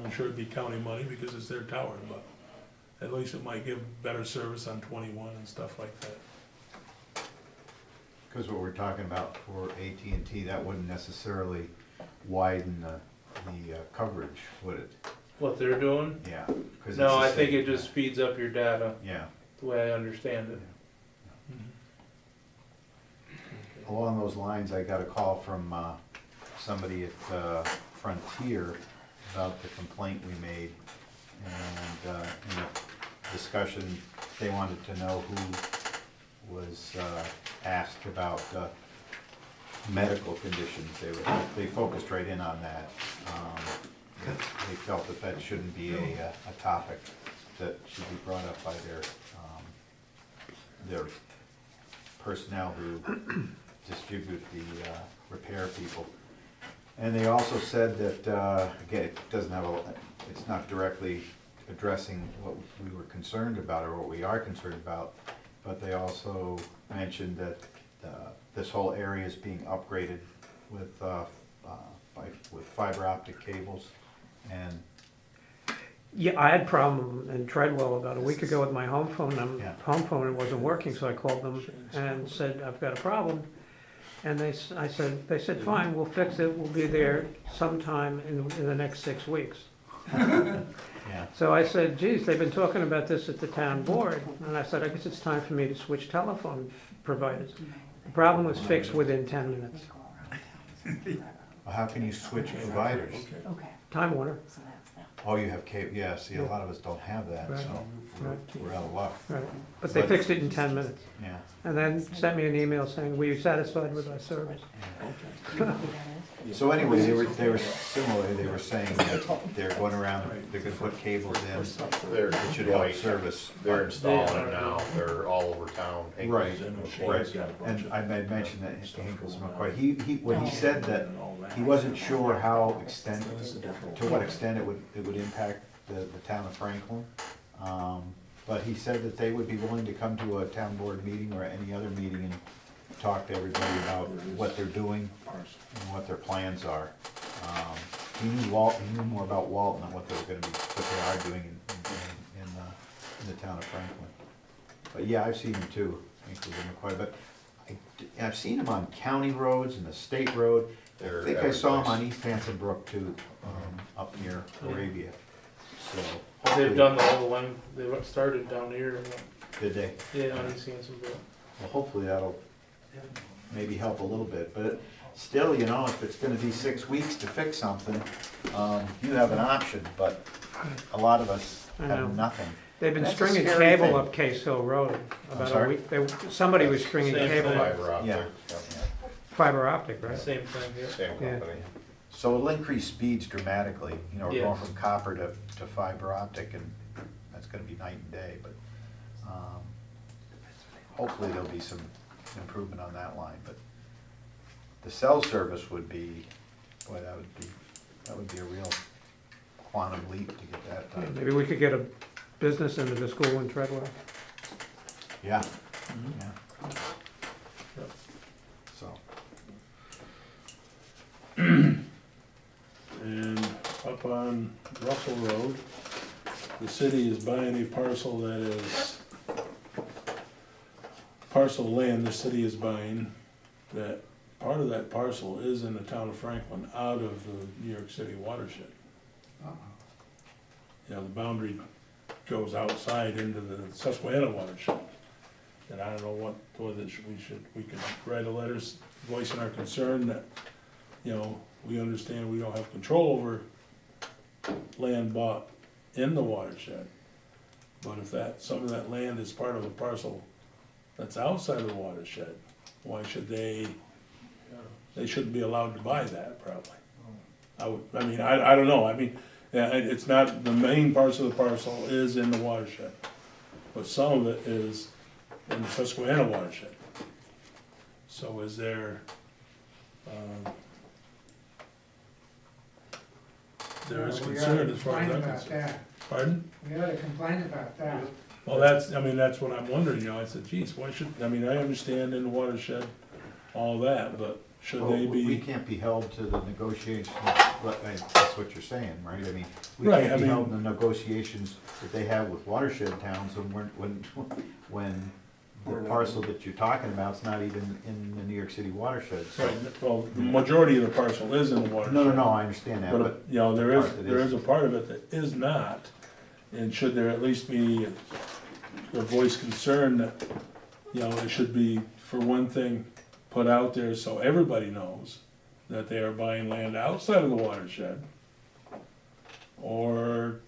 I'm sure it'd be county money because it's their tower, but at least it might give better service on 21 and stuff like that. Because what we're talking about for AT&T, that wouldn't necessarily widen the coverage, would it? What they're doing? Yeah. 'Cause it's No, the I think same. it just speeds up your data, Yeah. the way I understand it. Along those lines, I got a call from somebody at Frontier about the complaint we made. And in the discussion, they wanted to know who was asked about medical conditions. They focused right in on that. They felt that that shouldn't be a topic that should be brought up by their personnel who distribute the repair people. And they also said that, again, it doesn't have it's not directly addressing what we were concerned about or what we are concerned about, but they also mentioned that this whole area is being upgraded with fiber optic cables. And Yeah, I had a problem in Treadwell about a week ago with my home phone. Yeah. Home phone wasn't working, so I called them and said, I've got a problem. And they said, fine, we'll fix it, we'll be there sometime in the next 6 weeks. yeah, So I said, geez, they've been talking about this at the town board. And I said, I guess it's time for me to switch telephone providers. The problem was fixed within 10 minutes. well, how can you switch providers? Okay, Time Warner, so that's that. Oh, you have cable, yeah, see, a lot of us don't have that, Right. so Right. we're out of luck. right. But they fixed it in 10 minutes. Yeah. And then sent me an email saying, were you satisfied with our service? You know who that is? So anyway, they were similar, they were saying that they're going around, they're gonna put cables in, They're, it should help service. they're installing it now, they're all over town. Right, right, and I had mentioned that Hinkle's McCoy, when he said that he wasn't sure how to what extent it would impact the town of Franklin. But he said that they would be willing to come to a town board meeting or any other meeting and talk to everybody about what they're doing and what their plans are. He knew more about Walton and what they were gonna be, what they are doing in the town of Franklin. But yeah, I've seen him too, Hinkle's McCoy, but I've seen him on county roads and the state road. I They're think I saw him every on East Hanson Brook too, up near Arabia. So They've hopefully, done the whole one, they started down here, did they? yeah, on East Hanson Brook. Well, hopefully that'll maybe help a little bit, but still, you know, if it's gonna be 6 weeks to fix something, you have an option, but a lot of us I know. have nothing. They've been That's a stringing scary cable thing. up Case Hill Road about a sorry? week. Somebody was stringing Same cable thing. up, Fiber optic, Yeah. fiber optic, right? Same thing, yeah. same Yeah. company. So it'll increase speeds dramatically, you know, we're going Yes. from copper to fiber optic, and that's gonna be night and day, but, hopefully there'll be some improvement on that line, but the cell service would be, boy, that would be a real quantum leap to get that Yeah, done. maybe we could get a business into the school in Treadwell. Yeah, Mhm. yeah. Yep. So, And up on Russell Road, the city is buying a parcel that is, parcel of land the city is buying, that part of that parcel is in the town of Franklin, out of the New York City watershed. You know, the boundary goes outside into the Susquehanna watershed. And I don't know whether we could write a letter voicing our concern that, you know, we understand we don't have control over land bought in the watershed. But if some of that land is part of a parcel that's outside of the watershed, why should they shouldn't be allowed to buy that, probably. I don't know, yeah, it's not, the main parts of the parcel is in the watershed, but some of it is in the Susquehanna watershed. So is there, there is concern as far as I'm concerned. Pardon? We ought to complain about that. Well, that's what I'm wondering, you know, I said, geez, why should, I understand in the watershed, all that, but should Well, they we be, can't be held to the negotiations, that's what you're saying, right? I mean, we Right, can't I be mean- held in the negotiations that they have with watershed towns when the parcel that you're talking about is not even in the New York City watershed. So- right, well, the majority of the parcel is in the watershed. No, I understand that, But, but you know, there part that is a part of it that is not, and should there at least be a voice concern that, you know, it should be, for one thing, put out there so everybody knows that they are buying land outside of the watershed? Or,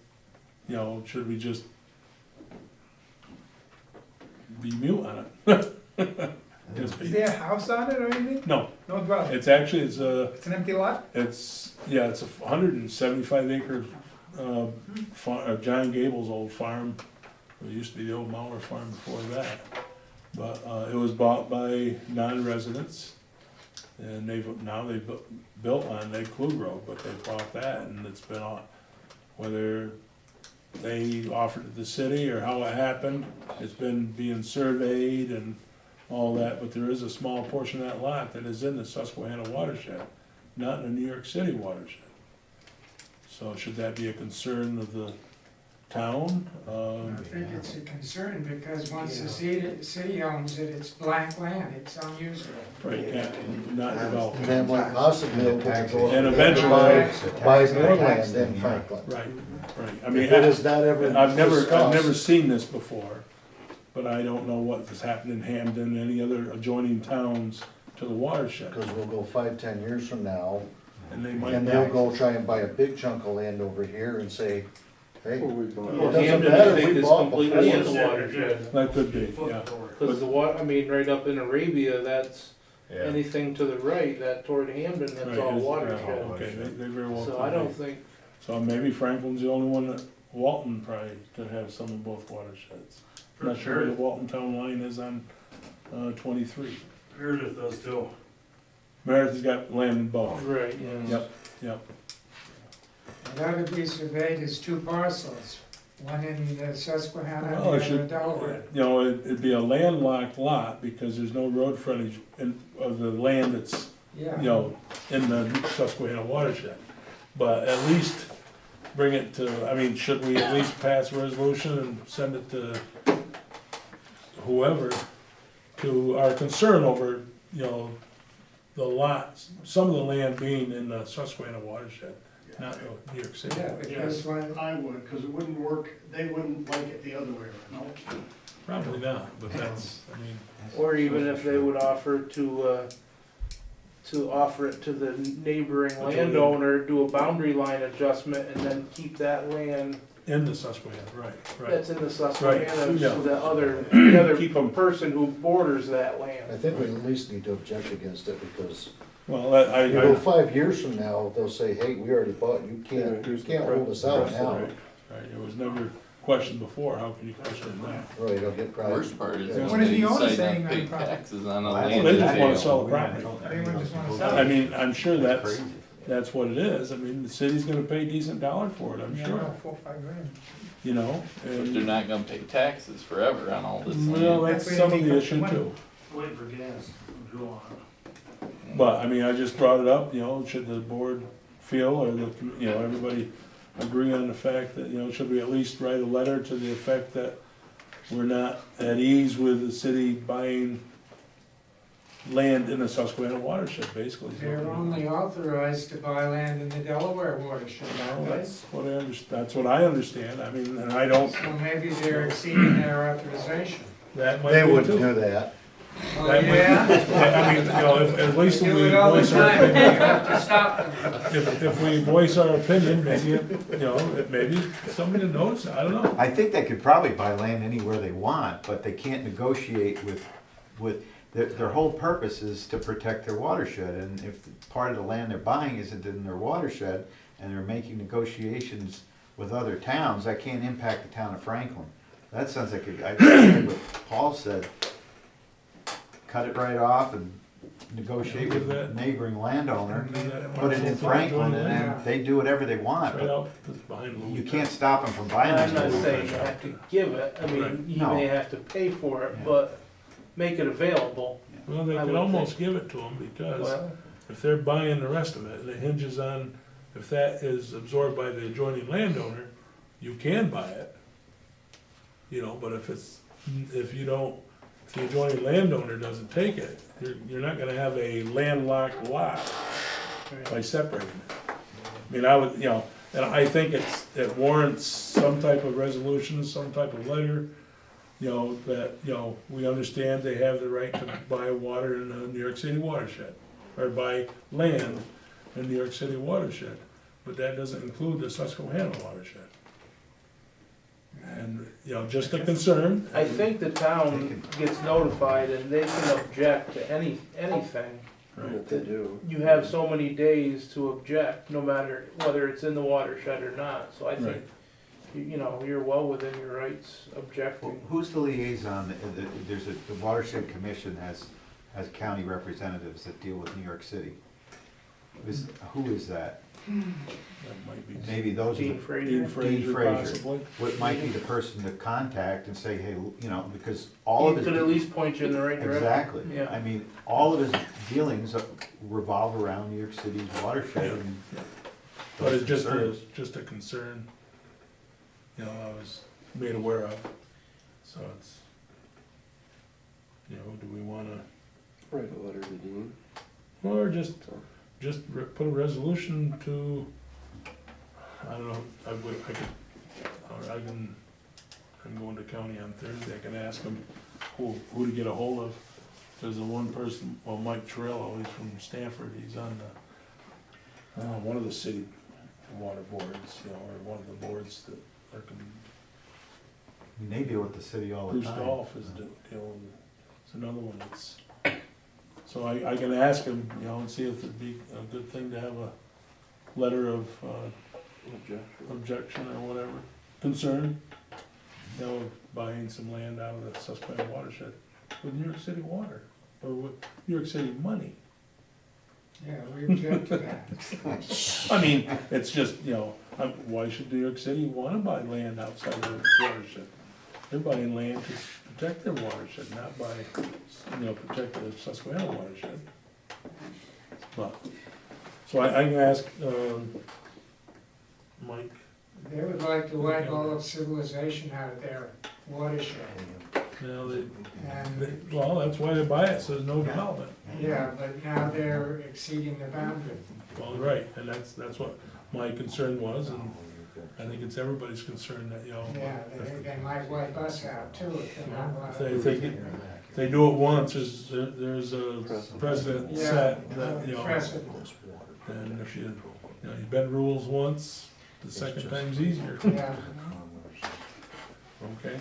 you know, should we just be mute on it? Just Is be, there a house on it or anything? no, No dwelling? it's actually, it's a, It's an empty lot? it's, yeah, it's a 175 acre, John Gable's old farm. It used to be the old Mauer farm before that. But, it was bought by non-residents. And now they've built on Lake Klug Road, but they bought that and it's been on, whether they offered it to the city or how it happened, it's been being surveyed and all that, but there is a small portion of that lot that is in the Susquehanna watershed, not in the New York City watershed. So should that be a concern of the town? I think it's a concern because once the city owns it, it's blank land, it's unusable. Right, can't, not developed. And then what possibly will go And eventually- buy more land in Franklin. Right, right. I mean, If it is not ever I've never discussed, seen this before, but I don't know what has happened in Hamden, any other adjoining towns to the watershed. because we'll go 5, 10 years from now, And they and might, they'll go try and buy a big chunk of land over here and say, hey, Well, it doesn't Hamden, matter I if think, we is bought completely in the before. watershed. that could be, yeah. Cause the I mean, right up in Arabia, that's, Yeah. anything to the right, that toward Hamden, that's Right, all is- watershed. Okay, they very well So I could don't be. think, So maybe Franklin's the only one that, Walton probably could have some in both watersheds. I'm not sure where the Walton town line is on, 23. Meredith does too. Meredith has got land in both. right, yeah. Yep, yep. It ought to be surveyed as two parcels, one in Susquehanna and the Well, it other in should, Delaware. you know, it'd be a landlocked lot because there's no road frontage of the land that's, Yeah. you know, in the Susquehanna watershed. But at least bring it to, I mean, should we at least pass a resolution and send it to whoever, to our concern over, you know, the lots, some of the land being in the Susquehanna watershed, not the New York City. Yeah, because when, I would, because it wouldn't work, they wouldn't like it the other way around. No. Probably not, but that's, I mean, Or even if they would offer to offer it to the neighboring landowner, do a boundary line adjustment, and then keep that land in the Susquehanna, right, right. that's in the Susquehanna, yeah. so the other Keep 'em- person who borders that I land. think we at least need to object against it, because Well, that, you know, I, 5 years from now, they'll say, hey, we already bought, you can't hold us out now. right, right, it was never questioned before, how can you question it now? Right, I'll get The private. worst part is Yeah. What when is they the owner decide saying not to on pay the property? taxes on a Well, land. they just that wanna they sell own. the property. Anyone just wanna sell I it? mean, I'm sure that's, Crazy. that's what it is, I mean, the city's gonna pay a decent dollar for it, I'm Yeah, sure, 4 or 5 grand. you know? But they're And, not gonna pay taxes forever on all this well, land. that's That's where some they of the make issue money. too. Waiting for gas, drill on it. But, I mean, I just brought it up, you know, should the board feel, or the, you know, everybody agree on the fact that, you know, should we at least write a letter to the effect that we're not at ease with the city buying land in the Susquehanna watershed, basically. is what They're we- only authorized to buy land in the Delaware watershed, Well, aren't they? that's what I that's what I understand, I mean, and I don't, So maybe they're exceeding their authorization. that might They be wouldn't too. do that. Oh, That might- yeah? I mean, you know, at least They if do we it all the voice our time, and you opinion, have to stop them. if we voice our opinion, maybe, you know, maybe somebody knows, I don't know. I think they could probably buy land anywhere they want, but they can't negotiate with, their whole purpose is to protect their watershed, and if part of the land they're buying isn't in their watershed, and they're making negotiations with other towns, that can't impact the town of Franklin. That sounds like, I think what Paul said, cut it right off and negotiate with the neighboring landowner, put it in Franklin, and then they do whatever they want, Straight but out behind Louis. you can't stop them from buying And I'm it. not saying you have to give it, I Right. mean, you No. may have to pay for it, Yeah. but make it available. Well, they I could would almost give it to them because Well, if they're buying the rest of it, and it hinges on if that is absorbed by the adjoining landowner, you can buy it. You know, but if the adjoining landowner doesn't take it, you're not gonna have a landlocked lot by separating it. I mean, I would, you know, and I think it warrants some type of resolution, some type of letter, you know, that, you know, we understand they have the right to buy water in the New York City watershed, or buy land in New York City watershed, but that doesn't include the Susquehanna watershed. And, you know, just a concern. I think the town gets notified and they can object to anything. Right. They do. You have so many days to object, no matter whether it's in the watershed or not, so I think, Right. you know, you're well within your rights objecting. Who's the liaison? The watershed commission has county representatives that deal with New York City. Who is that? That might be Maybe those are Dean the, Fraser. Dean Fraser Fraser. possibly. what might be the person to contact and say, hey, you know, because all of He his. could at least point you in the right direction. Exactly. Yeah. I mean, all of his dealings revolve around New York City's watershed and. Yeah. But it's concerns. just a concern, you know, I was made aware of, so it's, you know, do we wanna, Write a letter to Dean. or put a resolution to, I don't know, I'm going to county on Thursday, I can ask them who to get a hold of. There's the one person, well, Mike Torello, he's from Stanford, he's on one of the city water boards, you know, or one of the boards that are, They deal with the city all the Bruce time. Dolph is dealing, it's another one that's, so I can ask him, you know, and see if it'd be a good thing to have a letter of, objection or whatever, concern, you know, buying some land out of the Susquehanna watershed with New York City water, or with New York City money. Yeah, we object to that. I mean, it's just, you know, why should New York City wanna buy land outside their watershed? They're buying land to protect their watershed, not by, you know, protect the Susquehanna watershed. But, so I can ask, Mike, They would like to wipe all of civilization out of their watershed. you know, And, well, that's why they buy it, so there's no development. yeah, but now they're exceeding the boundary. Well, right, and that's what my concern was, and I think it's everybody's concern that, you know, Yeah, they might wipe us out too if they're not. if they do it once, there's a precedent set that, you know, Precedent. and if you bend rules once, the second time's easier, Yeah, okay?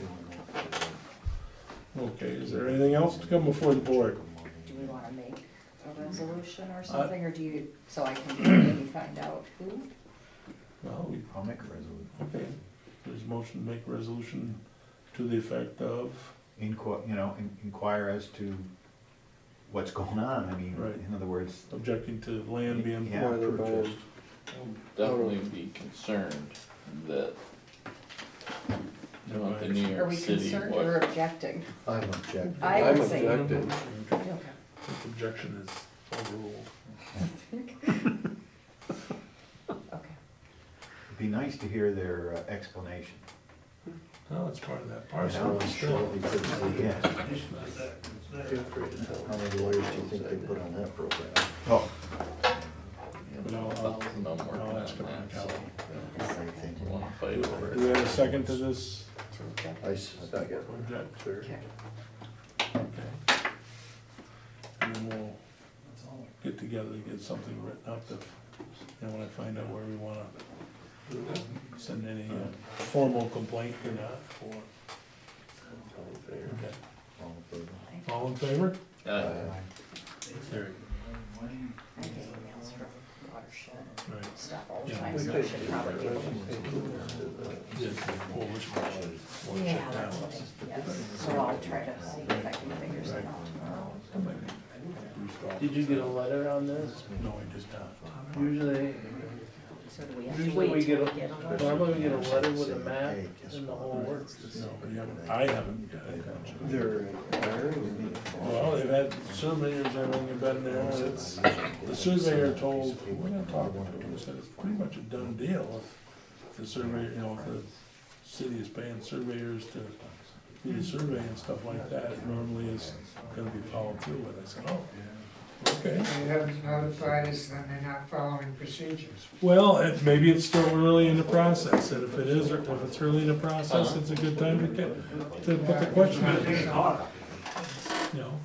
Okay, is there anything else to come before the board? Do we wanna make a resolution or something, or do you, so I can maybe find out who? Well, I'll make a resolution. okay, there's a motion to make a resolution to the effect of, Inquire as to what's going on. I mean, Right. in other words, objecting to land being Yeah. purchased. Definitely be concerned that you want the New Are York we City concerned what or objecting? I'm objecting. I would say. objecting. Okay. This objection is overruled. Okay. it'd be nice to hear their explanation. No, it's part of that I'm parcel, sure still. because the, Yeah. how many lawyers do you think they put on that program? Oh, But I'll thousand of them working I'll on ask him on that, so Cal. I think, you wanna fight over Do we it. have a second to this To object. I second. object? Sure. Okay. Okay. And then we'll get together and get something written up if, when I find out where we wanna send any formal complaint or not, or, okay. All in favor? Carried. I get emails from watershed Right. stuff all the Yeah. time, so I should probably be able to. Yes, or which one? Or Yeah, check that's down. what yes, so I'll try to see if I can figure something out tomorrow. Did you get a letter on this? No, I just not. Usually, So do we have to Usually we wait get till a, we get a letter? normally we get a letter with a map and the whole works. No, we haven't, I haven't got it. They're, Well, they've had surveyors, everything have been there, and it's, the surveyor told, we're not talking to him, he said it's pretty much a done deal. If the surveyor, you know, if the city is paying surveyors to do the survey and stuff like that, it normally is gonna be followed through with. I said, oh, okay. They haven't notified us that they're not following procedures. Well, maybe it's still early in the process, and if it is, or if it's early in the process, it's a good time to put the question in. You know,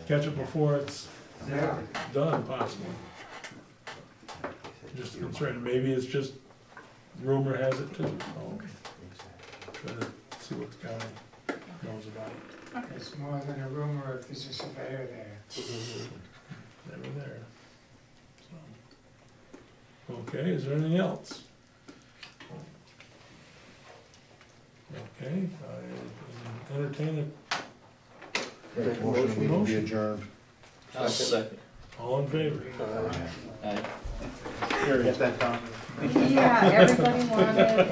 catch it before it's Yeah. done possibly. Just concerned, maybe it's just rumor has it too, so try to see what the county knows about it. It's more than a rumor if there's a surveyor there. Never there. So. Okay, is there anything else? Okay, I entertain make a motion, we be adjourned. Second. all in favor? Aye. Get that, Tom? Yeah, everybody wanted,